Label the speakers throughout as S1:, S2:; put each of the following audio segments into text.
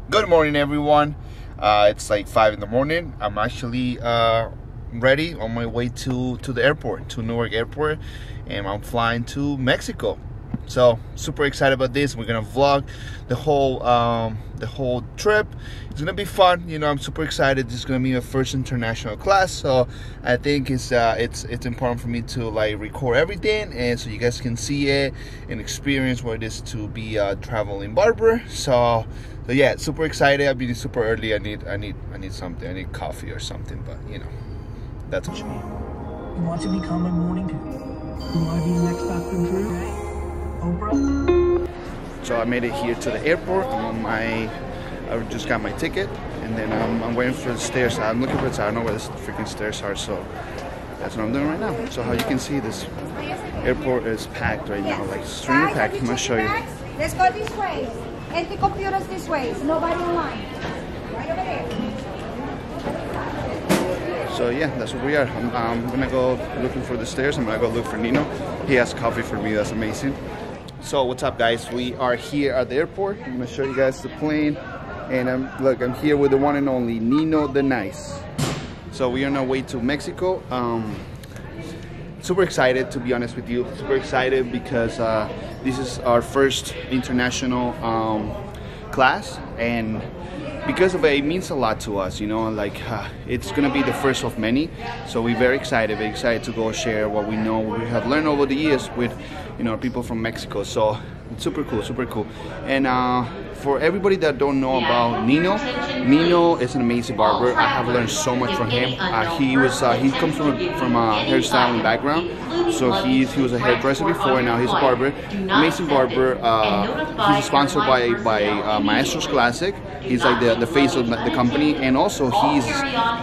S1: Good morning, everyone. It's like 5 in the morning. I'm actually ready on my way to the airport, to Newark Airport, and I'm flying to Mexico. So super excited about this. We're gonna vlog the whole trip. It's gonna be fun. You know, I'm super excited. This is gonna be my first international class, so I think it's important for me to like record everything, and so you guys can see it and experience what it is to be a traveling barber. So yeah, super excited. I've been super early. I need something. I need coffee or something, but you know, that's what you need.
S2: You want to become a morning people? You want to be the next Dr. Drew? Oprah?
S1: So I made it here to the airport. I just got my ticket, and then I'm waiting for the stairs. I'm looking for the. I don't know where the freaking stairs are, so that's what I'm doing right now. So how you can see, this airport is packed right now, like extremely packed. I'm gonna show you.
S3: Let's go this way. Empty computers this way. Nobody online. Right over there.
S1: So yeah, that's what we are. I'm gonna go looking for the stairs. I'm gonna go look for Nino. He has coffee for me. That's amazing. So what's up, guys? We are here at the airport. I'm gonna show you guys the plane, and I'm here with the one and only Nino the Nice. So we are on our way to Mexico. Super excited, to be honest with you. Super excited because this is our first international class, and because of it, it means a lot to us, you know, like it's gonna be the first of many. So we're very excited to go share what we know, what we have learned over the years with, you know, people from Mexico. So it's super cool. And for everybody that don't know about Nino is an amazing barber. I have learned so much from him. He comes from a hairstyling background, so he was a hairdresser before, and now he's a barber. Amazing barber. He's sponsored by Maestros Classic. He's like the face of the company, and also he's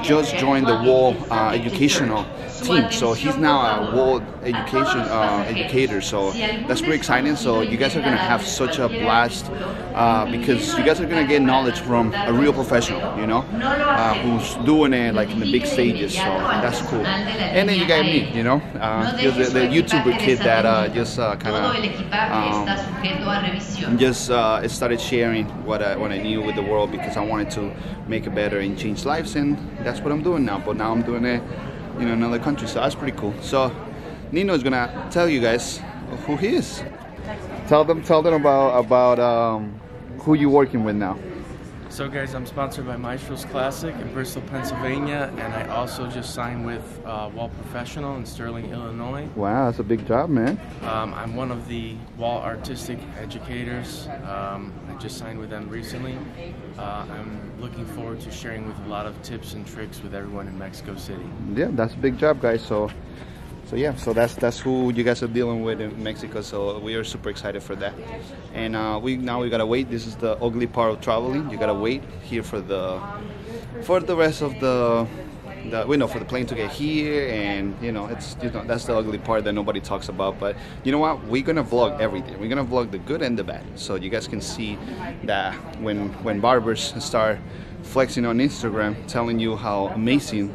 S1: just joined the WAHL educational team. So he's now a WAHL educator. So that's pretty exciting. So you guys are gonna have such a blast because you guys are gonna get knowledge from a real professional, you know, who's doing it like in the big stages. So that's cool. And then you got me, you know, just the YouTuber kid that just started sharing what I knew with the world, because I wanted to make it better and change lives, and that's what I'm doing now. But now I'm doing it in another country, so that's pretty cool. So Nino is gonna tell you guys who he is. Tell them about who you're working with now.
S4: So guys, I'm sponsored by Maestros Classic in Bristol, Pennsylvania, and I also just signed with WAHL Professional in Sterling, Illinois.
S1: Wow, that's a big job, man.
S4: I'm one of the WAHL Artistic Educators. I just signed with them recently. I'm looking forward to sharing with a lot of tips and tricks with everyone in Mexico City. Yeah,
S1: that's a big job, guys. So that's who you guys are dealing with in Mexico. So we are super excited for that. And we gotta wait. This is the ugly part of traveling. You gotta wait here for the rest of the for the plane to get here, and you know, that's the ugly part that nobody talks about. But you know what? We're gonna vlog everything. We're gonna vlog the good and the bad, so you guys can see that when barbers start flexing on Instagram, telling you how amazing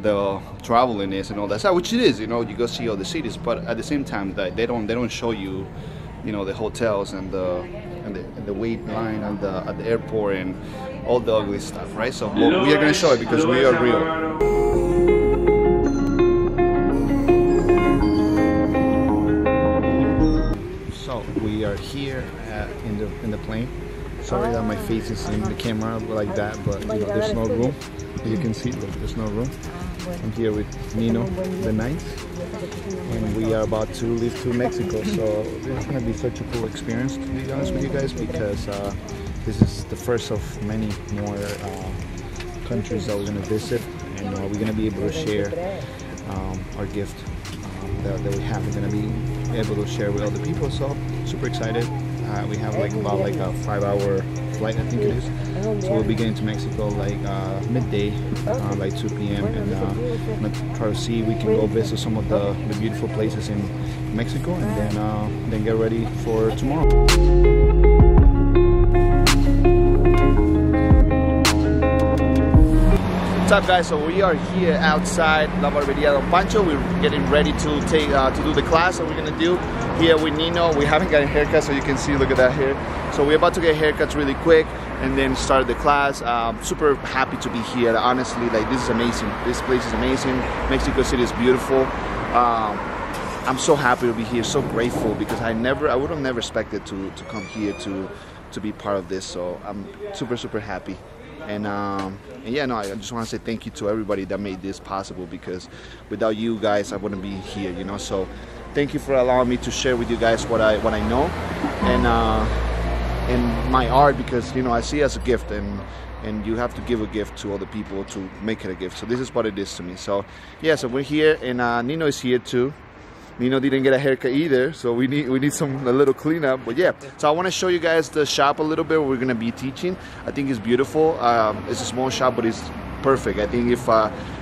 S1: the traveling is and all that stuff, which it is, you know, you go see all the cities, but at the same time that they don't show you, you know, the hotels and the wait line at the airport and all the ugly stuff, right? So we are gonna show it because we are real. So we are here in the plane. Sorry that my face is in the camera like that, but you know, there's no room. As you can see, look, there's no room. I'm here with Nino the Nice, and we are about to leave to Mexico. So it's gonna be such a cool experience, to be honest with you guys, because this is the first of many more countries that we're gonna visit, and we're gonna be able to share our gift that we have. We're gonna be able to share with other people. So super excited. We have about a 5-hour flight, I think it is. So we'll be getting to Mexico like midday, like 2 p.m. and I'm gonna try to see if we can go visit some of the beautiful places in Mexico, and then get ready for tomorrow. What's up, guys? So we are here outside La Barberia Don Pancho. We're getting ready to do the class that we're gonna do here with Nino. We haven't got a haircut, so you can see, look at that hair. So we're about to get haircuts really quick. and then started the class. Super happy to be here. Honestly, like, this is amazing. This place is amazing. Mexico City is beautiful. I'm so happy to be here, so grateful, because I would have never expected to come here to be part of this. So I'm super happy. And yeah, no, I just want to say thank you to everybody that made this possible, because without you guys, I wouldn't be here, you know. So thank you for allowing me to share with you guys what I know, and my art, because, you know, I see it as a gift, and you have to give a gift to other people to make it a gift. So this is what it is to me. So yeah, so we're here, and Nino is here too. Nino didn't get a haircut either, so we need a little cleanup. But yeah, so I want to show you guys the shop a little bit where we're gonna be teaching. I think it's beautiful. It's a small shop, but it's perfect. I think if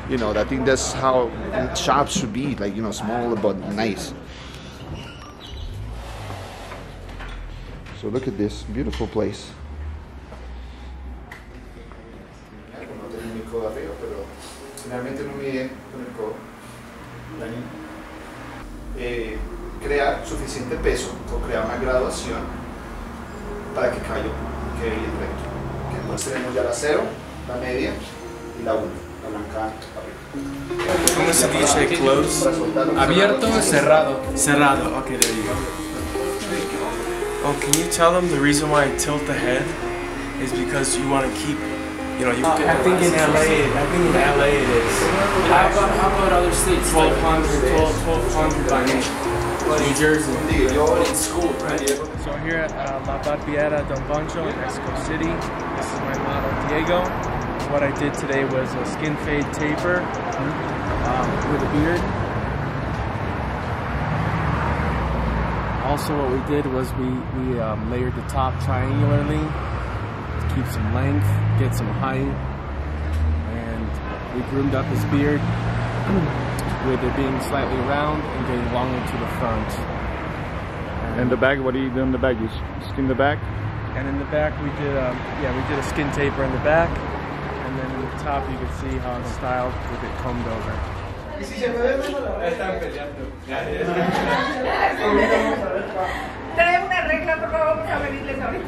S1: you know, I think that's how shops should be, like, you know, small but nice. So look at this beautiful place. Crear suficiente peso o crear una graduación para que el cabello quede bien recto. Okay, entonces tenemos ya la 0, la media y la 1, la blanca arriba.
S4: ¿Cómo se dice close?
S5: Abierto o cerrado?
S4: Cerrado. Okay, there you go. Oh, can you tell them the reason why I tilt the head is because you want to keep, you know, you.
S5: I think in LA it is. How about other states? 1200 by me. New Jersey. In school, right?
S6: So here at La Barbiera Don Pancho in Mexico City, this is my model Diego. What I did today was a skin fade taper with a beard. Also what we did was we layered the top triangularly to keep some length, get some height, and we groomed up his beard with it being slightly round and getting longer to the front.
S7: And the back, what do you do in the back? You skin the back?
S6: And in the back we did a skin taper in the back, and then in the top you can see how it's styled with it combed over.
S3: Trae una regla, por favor, vamos a medirles ahorita.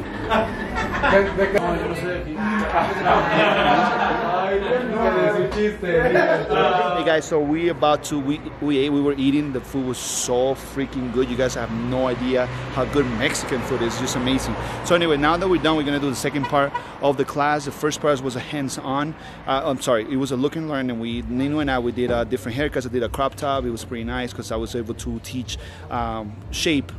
S1: Hey guys, so we were eating. The food was so freaking good. You guys have no idea how good Mexican food is. Just amazing. So anyway, now that we're done, we're gonna do the second part of the class. The first part was a hands-on. I'm sorry, it was a look and learn, and Nino and I did different haircuts. I did a crop top. It was pretty nice because I was able to teach shape,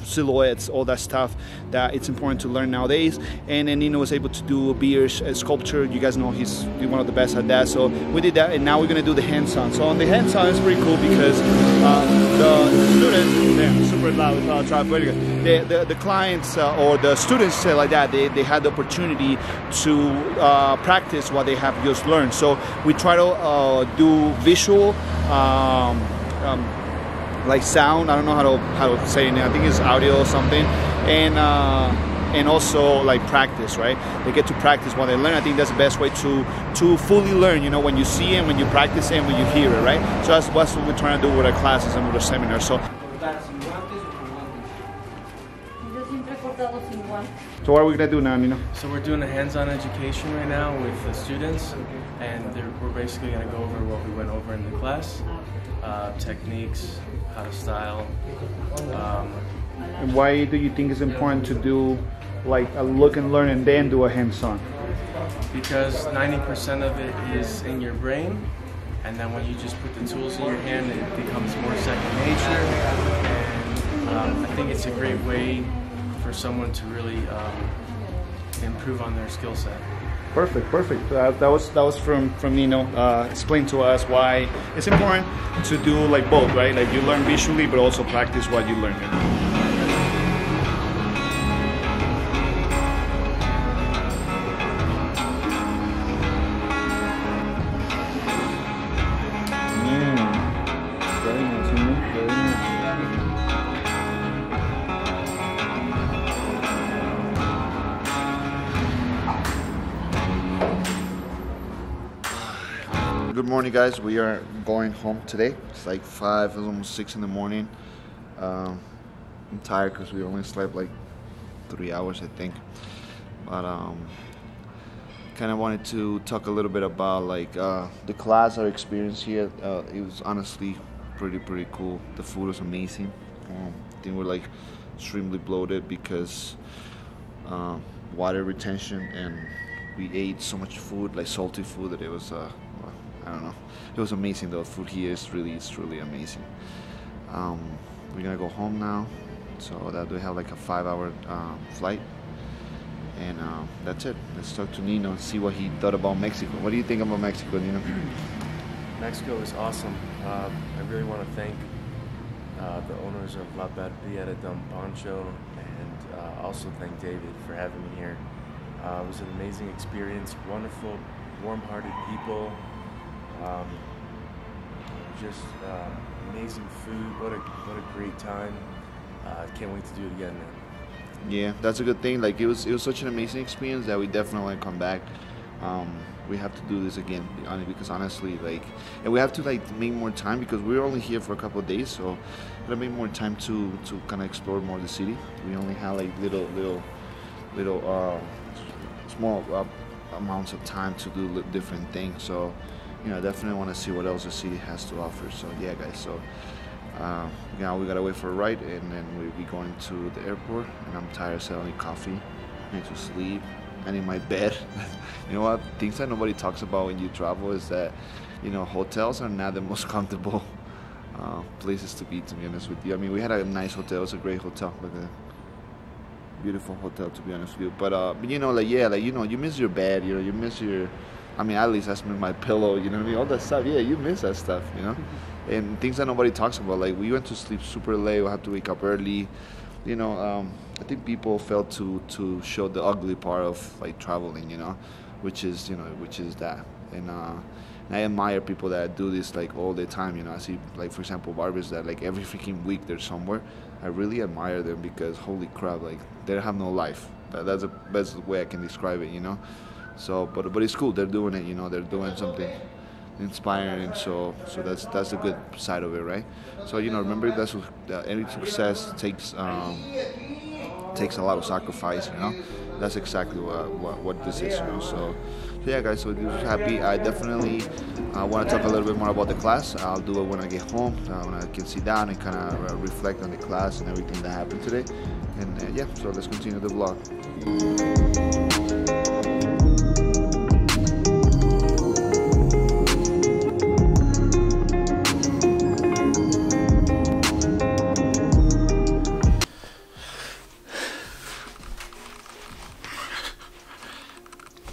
S1: silhouettes, all that stuff that it's important to learn nowadays. And then Nino was able to do a beard sculpture. You guys know he's one of the best at that. So we did that, and now we're gonna do the hands-on. So on the hands-on, it's pretty cool because the students, super loud, the clients or the students say like that, they had the opportunity to practice what they have just learned. So we try to do visual, like sound. I don't know how to say it. I think it's audio or something, and also like practice, right? They get to practice what they learn. I think that's the best way to fully learn, you know, when you see it, when you practice it, and when you hear it, right? So that's what we're trying to do with our classes and with our seminars. So what are we gonna do now, Nino?
S6: So we're doing a hands-on education right now with the students, and we're basically gonna go over what we went over in the class, techniques, how to style.
S7: And why do you think it's important to do like a look and learn and then do a hands-on?
S6: Because 90% of it is in your brain, and then when you just put the tools in your hand, it becomes more second nature. And I think it's a great way for someone to really improve on their skill set.
S1: Perfect. That was from Nino. Explain to us why it's important to do like both, right? Like you learn visually, but also practice what you learn. Good morning, guys. We are going home today. It's like 5, it's almost 6 in the morning. I'm tired because we only slept like 3 hours, I think. but kind of wanted to talk a little bit about like the class, our experience here. It was honestly pretty cool. The food was amazing. I think we're like extremely bloated because water retention, and we ate so much food, like salty food, that it was well, I don't know. It was amazing though. Food here is truly amazing. We're gonna go home now, so that we have like a 5-hour flight, and that's it. Let's talk to Nino and see what he thought about Mexico. What do you think about Mexico, Nino?
S4: Mexico is awesome. I really want to thank the owners of La Barbería Don Pancho, and also thank David for having me here. It was an amazing experience, wonderful, warm-hearted people, just amazing food. What a great time. Can't wait to do it again, man.
S1: Yeah, that's a good thing. Like it was such an amazing experience that we definitely want to come back. We have to do this again, because honestly, like, and we have to like make more time because we're only here for a couple of days, so we gotta make more time to kind of explore more of the city. We only have like little small amounts of time to do different things. So, you know, I definitely want to see what else the city has to offer. So yeah, guys. So now we gotta wait for a ride, and then we'll be going to the airport. And I'm tired of selling coffee. I need to sleep. I need my bed. You know what? Things that nobody talks about when you travel is that, you know, hotels are not the most comfortable places to be honest with you. I mean, we had a nice hotel. It was a great hotel. Like a beautiful hotel, to be honest with you. But you know, like, yeah, like, you know, you miss your bed. You know, you miss your, I mean, at least I miss my pillow. You know what I mean? All that stuff. Yeah, you miss that stuff, you know? And things that nobody talks about. Like, we went to sleep super late. We had to wake up early. You know, I think people fail to show the ugly part of like traveling, you know, which is that. And I admire people that do this like all the time. You know, I see, like, for example, barbers that like every freaking week they're somewhere. I really admire them because holy crap, like they have no life. That's the best way I can describe it, you know. So, but it's cool. They're doing it, you know. They're doing something inspiring, so that's the good side of it, right? So, you know, remember that any success takes a lot of sacrifice, you know. That's exactly what this is, you know. So yeah, guys, so just happy. I definitely want to talk a little bit more about the class. I'll do it when I get home, when I can sit down and kind of reflect on the class and everything that happened today. And yeah, so let's continue the vlog.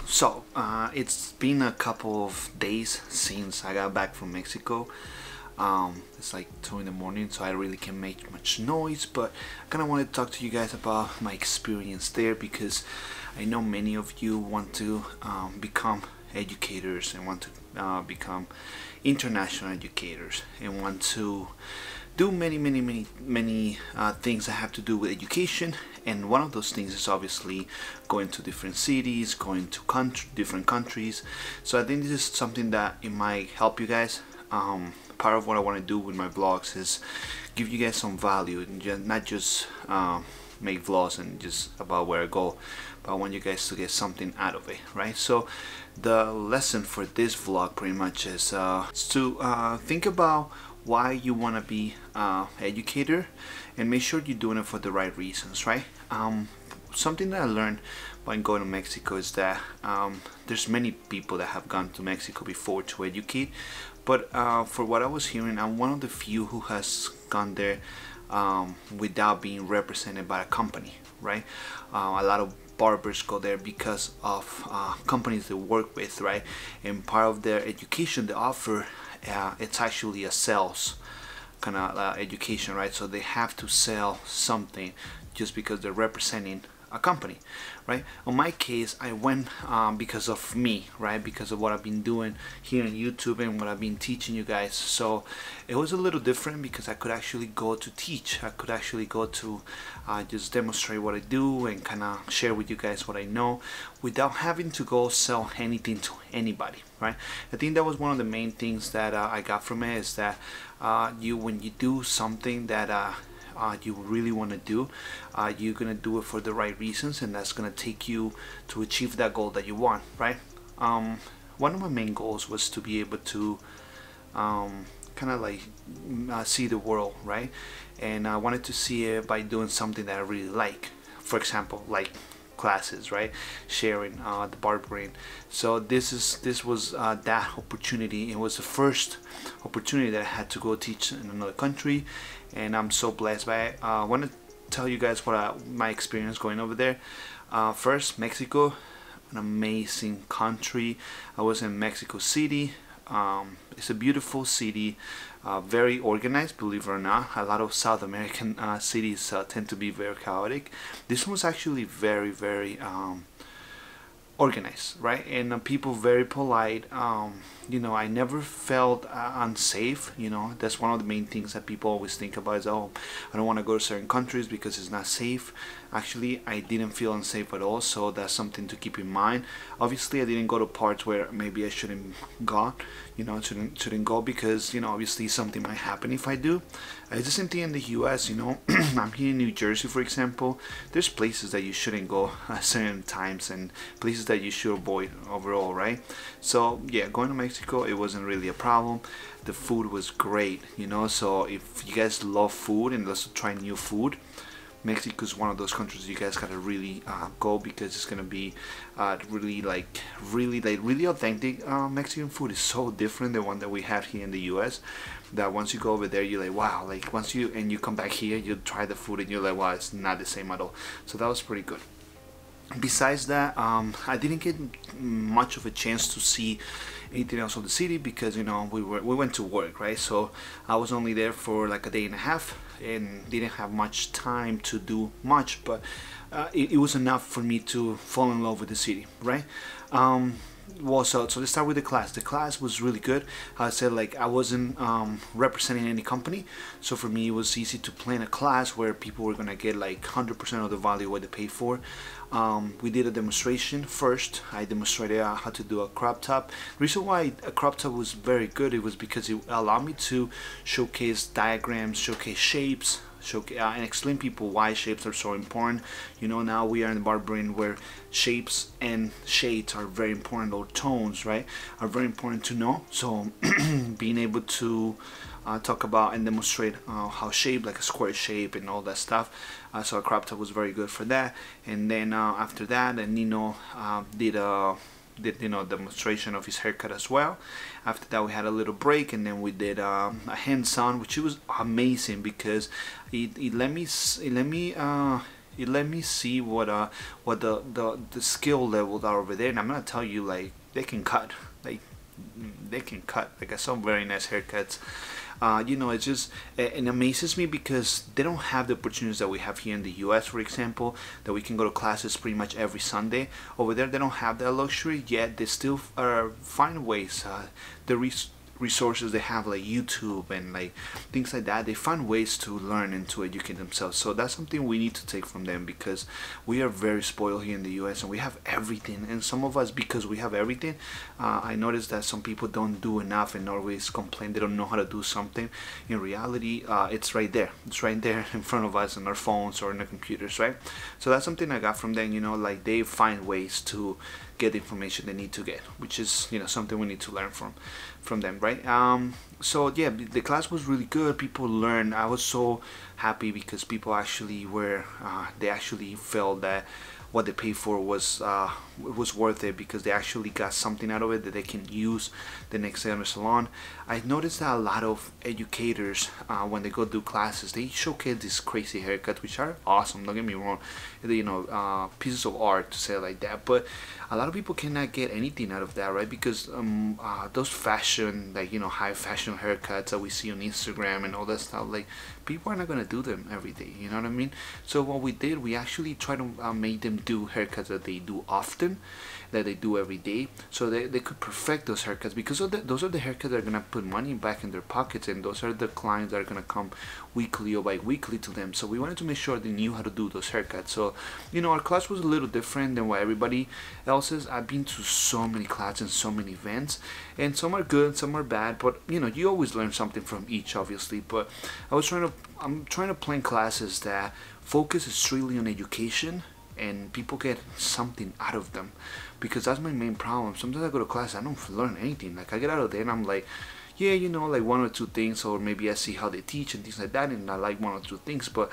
S1: So, it's been a couple of days since I got back from Mexico. It's like 2 in the morning, so I really can't make much noise, but I kind of wanted to talk to you guys about my experience there, because I know many of you want to become educators and want to become international educators and want to do many things that have to do with education. And one of those things is obviously going to different cities, going to different countries. So I think this is something that it might help you guys. Part of what I want to do with my vlogs is give you guys some value, and not just make vlogs and just about where I go, but I want you guys to get something out of it, right? So the lesson for this vlog pretty much is to think about why you want to be educator, and make sure you're doing it for the right reasons, right? Something that I learned by going to Mexico is that there's many people that have gone to Mexico before to educate, but for what I was hearing, I'm one of the few who has gone there without being represented by a company, right? A lot of barbers go there because of companies they work with, right? And part of their education they offer, it's actually a sales kind of education, right? So they have to sell something just because they're representing a company, right? On my case, I went because of me, right? Because of what I've been doing here on YouTube and what I've been teaching you guys. So it was a little different because I could actually go to teach. I could actually go to just demonstrate what I do and kind of share with you guys what I know without having to go sell anything to anybody, right? I think that was one of the main things that I got from it, is that when you do something that
S8: you really want to do, you're gonna do it for the right reasons, and that's gonna take you to achieve that goal that you want, right? One of my main goals was to be able to kind of like see the world, right? And I wanted to see it by doing something that I really like. For example, like classes, right? Sharing the barbering. So this was that opportunity. It was the first opportunity that I had to go teach in another country, and I'm so blessed by it. I want to tell you guys what my experience going over there. First, Mexico, an amazing country. I was in Mexico City. It's a beautiful city, very organized, believe it or not. A lot of South American cities tend to be very chaotic. This one was actually very, very organized, right? And people very polite. You know, I never felt unsafe. You know, that's one of the main things that people always think about is, oh, I don't want to go to certain countries because it's not safe. Actually, I didn't feel unsafe at all, so that's something to keep in mind. Obviously, I didn't go to parts where maybe I shouldn't go, you know, shouldn't go, because, you know, obviously something might happen if I do. It's the same thing in the US, you know. I'm here in New Jersey, for example. There's places that you shouldn't go at certain times, and places that you should avoid overall, right? So yeah, going to Mexico, it wasn't really a problem. The food was great, you know. So if you guys love food and also try new food, Mexico is one of those countries you guys gotta really go, because it's gonna be really authentic. Mexican food is so different than one that we have here in the US, that once you go over there, you're like, wow, like once you come back here, you try the food and you're like, wow, it's not the same at all. So that was pretty good. Besides that, I didn't get much of a chance to see anything else of the city, because, you know, we went to work, right? So I was only there for like a day and a half and didn't have much time to do much, but it was enough for me to fall in love with the city, right? Well, so let's start with the class. The class was really good. I said, like, I wasn't representing any company, so for me it was easy to plan a class where people were gonna get like 100% of the value what they pay for. We did a demonstration first. I demonstrated how to do a crop top. The reason why a crop top was very good, it was because it allowed me to showcase diagrams, showcase shapes, and explain people why shapes are so important. You know, now we are in the barbering where shapes and shades are very important, or tones, right, are very important to know. So being able to talk about and demonstrate how shape, like a square shape and all that stuff, so a crop top was very good for that. And then after that, Nino did you know, demonstration of his haircut as well. After that, we had a little break, and then we did a hands-on, which was amazing, because it let me see what the skill levels are over there. And I'm gonna tell you, like, they can cut, like I saw very nice haircuts. You know, it's just, it amazes me because they don't have the opportunities that we have here in the US, for example, that we can go to classes pretty much every Sunday. Over there, they don't have that luxury, yet they still find ways. The resources they have, like YouTube and like things like that, they find ways to learn and to educate themselves. So that's something we need to take from them, because we are very spoiled here in the US and we have everything. And some of us, because we have everything, I noticed that some people don't do enough and always complain they don't know how to do something. In reality, it's right there. It's right there in front of us on our phones or in our computers, right? So that's something I got from them. You know, like, they find ways to get the information they need to get, which is, you know, something we need to learn from them, right? So yeah, the class was really good. People learned. I was so happy because people actually were they actually felt that what they paid for was worth it, because they actually got something out of it that they can use the next day in the salon. I noticed that a lot of educators, when they go do classes, they showcase these crazy haircuts, which are awesome, don't get me wrong, you know, pieces of art, to say it like that. But a lot of people cannot get anything out of that, right? Because those fashion, like, you know, high fashion haircuts that we see on Instagram and all that stuff, like, people are not gonna do them every day, you know what I mean? So what we did, we actually tried to make them do haircuts that they do often, that they do every day, so they could perfect those haircuts, because those are the haircuts that are gonna put money back in their pockets, and those are the clients that are gonna come weekly or bi-weekly to them. So we wanted to make sure they knew how to do those haircuts. So you know, our class was a little different than what everybody else is. I've been to so many classes and so many events, and some are good, some are bad, but you know, you always learn something from each, obviously. But I'm trying to plan classes that focus strictly on education and people get something out of them, because that's my main problem. Sometimes I go to class, I don't learn anything. Like I get out of there and I'm like, yeah, you know, like one or two things, or maybe I see how they teach and things like that, and I like one or two things, but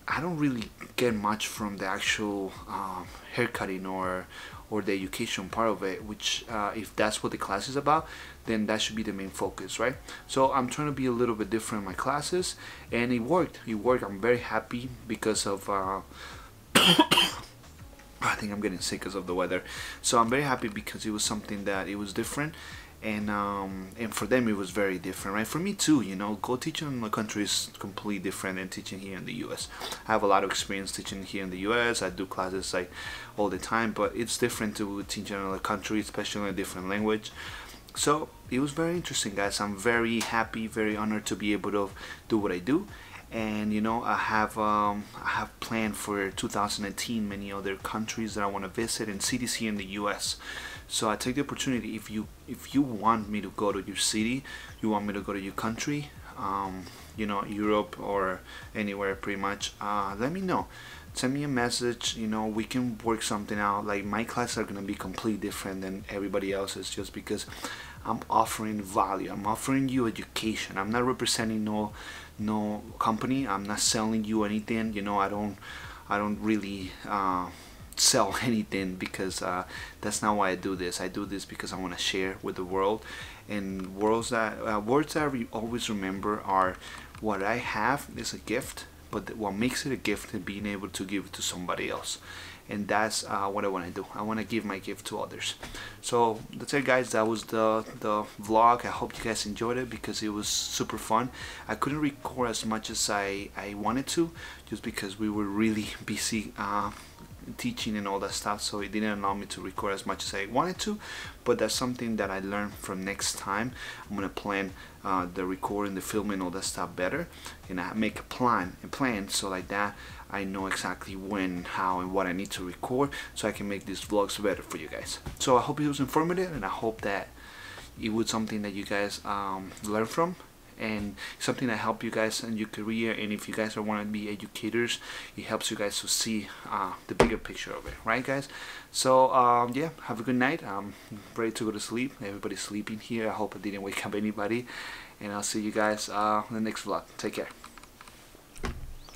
S8: I don't really get much from the actual haircutting or the education part of it, which if that's what the class is about, then that should be the main focus, right? So I'm trying to be a little bit different in my classes, and it worked. I'm very happy because of I think I'm getting sick because of the weather. So I'm very happy because it was something that it was different, and for them it was very different, right? For me too, you know, go teaching in the country is completely different than teaching here in the US. I have a lot of experience teaching here in the US. I do classes like all the time, but it's different to teach in another country, especially in a different language. So it was very interesting, guys. I'm very happy, very honored to be able to do what I do. And you know, I have planned for 2018 many other countries that I want to visit, and cities here in the US. So I take the opportunity, if you want me to go to your city, you want me to go to your country, you know, Europe or anywhere pretty much, let me know. Send me a message, you know, we can work something out. Like my classes are gonna be completely different than everybody else's, just because I'm offering value. I'm offering you education. I'm not representing no company. I'm not selling you anything. You know, I don't really sell anything, because that's not why I do this. I do this because I want to share with the world, and words that I always remember are, what I have is a gift, but what makes it a gift is being able to give it to somebody else. And that's what I want to do. I want to give my gift to others. So that's it, guys. That was the vlog. I hope you guys enjoyed it, because it was super fun. I couldn't record as much as I wanted to, just because we were really busy teaching and all that stuff, so it didn't allow me to record as much as I wanted to. But that's something that I learned from next time. I'm gonna plan the recording, the filming, all that stuff better, and I make a plan, so like that I know exactly when, how, and what I need to record, so I can make these vlogs better for you guys. So I hope it was informative, and I hope that it was something that you guys learn from, and something that help you guys in your career. And if you guys want to be educators, it helps you guys to see the bigger picture of it, right, guys? So yeah, have a good night. I'm ready to go to sleep. Everybody's sleeping here. I hope I didn't wake up anybody, and I'll see you guys in the next vlog. Take care.